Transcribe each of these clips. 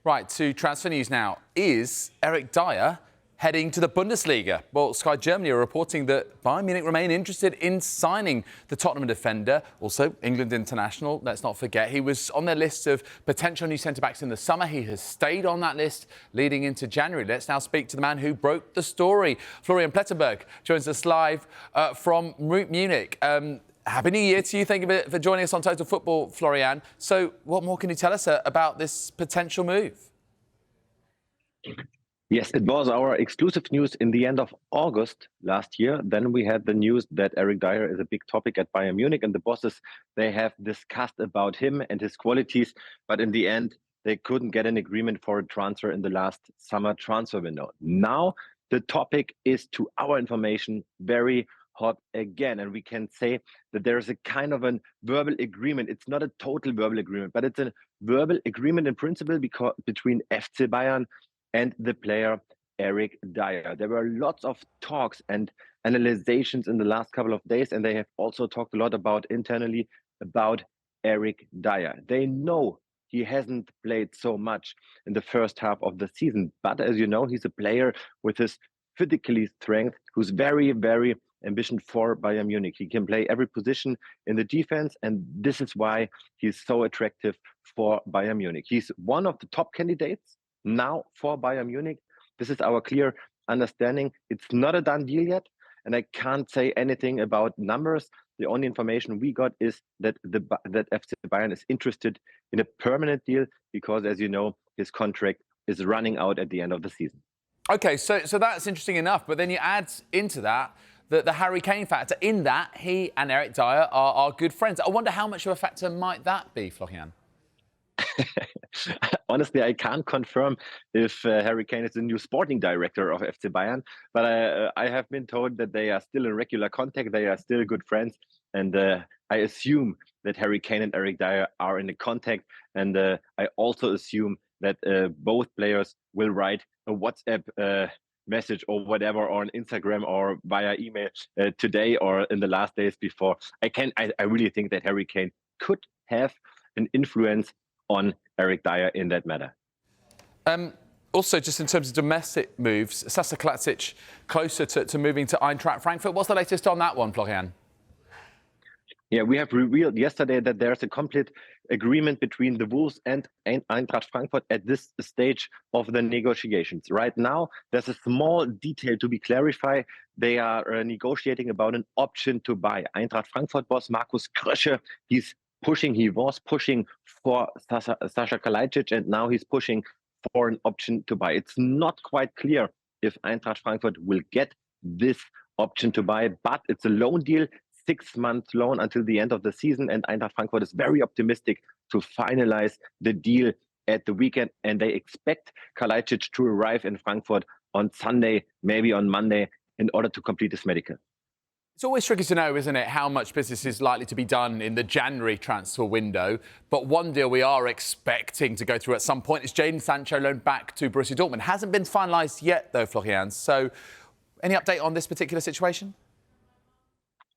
Right, to transfer news now. Is Eric Dier heading to the Bundesliga? Well, Sky Germany are reporting that Bayern Munich remain interested in signing the Tottenham defender. Also, England international, let's not forget. He was on their list of potential new centre-backs in the summer. He has stayed on that list leading into January. Let's now speak to the man who broke the story. Florian Plettenberg joins us live from Munich. Happy New Year to you. Thank you for joining us on Total Football, Florian. So what more can you tell us about this potential move? Yes, it was our exclusive news in the end of August last year. Then we had the news that Eric Dier is a big topic at Bayern Munich, and the bosses, they have discussed about him and his qualities. But in the end, they couldn't get an agreement for a transfer in the last summer transfer window. Now, the topic is, to our information, very hot again. And we can say that there is a kind of a verbal agreement. It's not a total verbal agreement, but it's a verbal agreement in principle between FC Bayern and the player Eric Dier. There were lots of talks and analyzations in the last couple of days, and they have also talked a lot internally about Eric Dier. They know he hasn't played so much in the first half of the season, but as you know, he's a player with his physical strength who's very, very ambitious for Bayern Munich. He can play every position in the defense, and this is why he's so attractive for Bayern Munich. He's one of the top candidates now for Bayern Munich. This is our clear understanding. It's not a done deal yet, and I can't say anything about numbers. The only information we got is that that FC Bayern is interested in a permanent deal because, as you know, his contract is running out at the end of the season. OK, so that's interesting enough. But then you add into that the Harry Kane factor. In that, he and Eric Dier are good friends. I wonder how much of a factor might that be, Florian? Honestly, I can't confirm if Harry Kane is the new sporting director of FC Bayern, but I have been told that they are still in regular contact. They are still good friends, and I assume that Harry Kane and Eric Dier are in contact. And I also assume that both players will write a WhatsApp message or whatever, or on Instagram or via email today or in the last days before. I really think that Harry Kane could have an influence on Eric Dier in that matter. Also, just in terms of domestic moves, Sasa Kalajdzic closer to moving to Eintracht Frankfurt. What's the latest on that one, Florian? Yeah, we have revealed yesterday that there's a complete agreement between the Wolves and Eintracht Frankfurt at this stage of the negotiations. Right now, there's a small detail to be clarified. They are negotiating about an option to buy. Eintracht Frankfurt boss Markus Krösche, he was pushing for Sasa Kalajdzic, and now he's pushing for an option to buy. It's not quite clear if Eintracht Frankfurt will get this option to buy, but it's a loan deal, 6-month loan until the end of the season, and Eintracht Frankfurt is very optimistic to finalize the deal at the weekend, and they expect Kalajdzic to arrive in Frankfurt on Sunday, maybe on Monday, in order to complete his medical. It's always tricky to know, isn't it, how much business is likely to be done in the January transfer window. But one deal we are expecting to go through at some point is Jadon Sancho loaned back to Borussia Dortmund. Hasn't been finalised yet, though, Florian. So any update on this particular situation?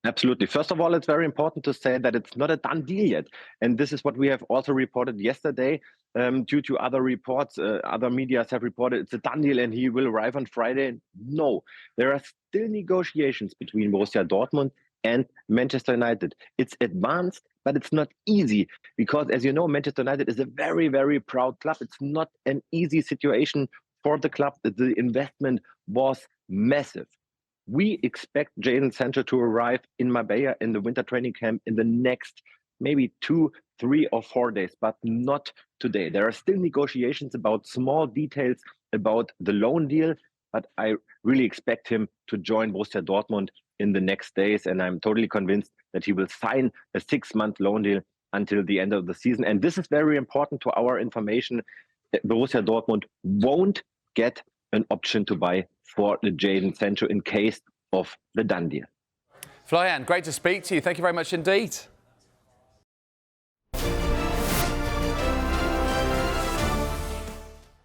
Absolutely. First of all, it's very important to say that it's not a done deal yet. And this is what we have also reported yesterday. Due to other reports, other medias have reported it's a done deal and he will arrive on Friday. No, there are still negotiations between Borussia Dortmund and Manchester United. It's advanced, but it's not easy because, as you know, Manchester United is a very, very proud club. It's not an easy situation for the club. The investment was massive. We expect Jadon Sancho to arrive in Marbella in the winter training camp in the next maybe 2, 3 or 4 days, but not today. There are still negotiations about small details about the loan deal, but I really expect him to join Borussia Dortmund in the next days, and I'm totally convinced that he will sign a 6-month loan deal until the end of the season. And this is very important to our information. Borussia Dortmund won't get an option to buy for the Jadon Sancho in case of the done deal. Florian, great to speak to you. Thank you very much indeed.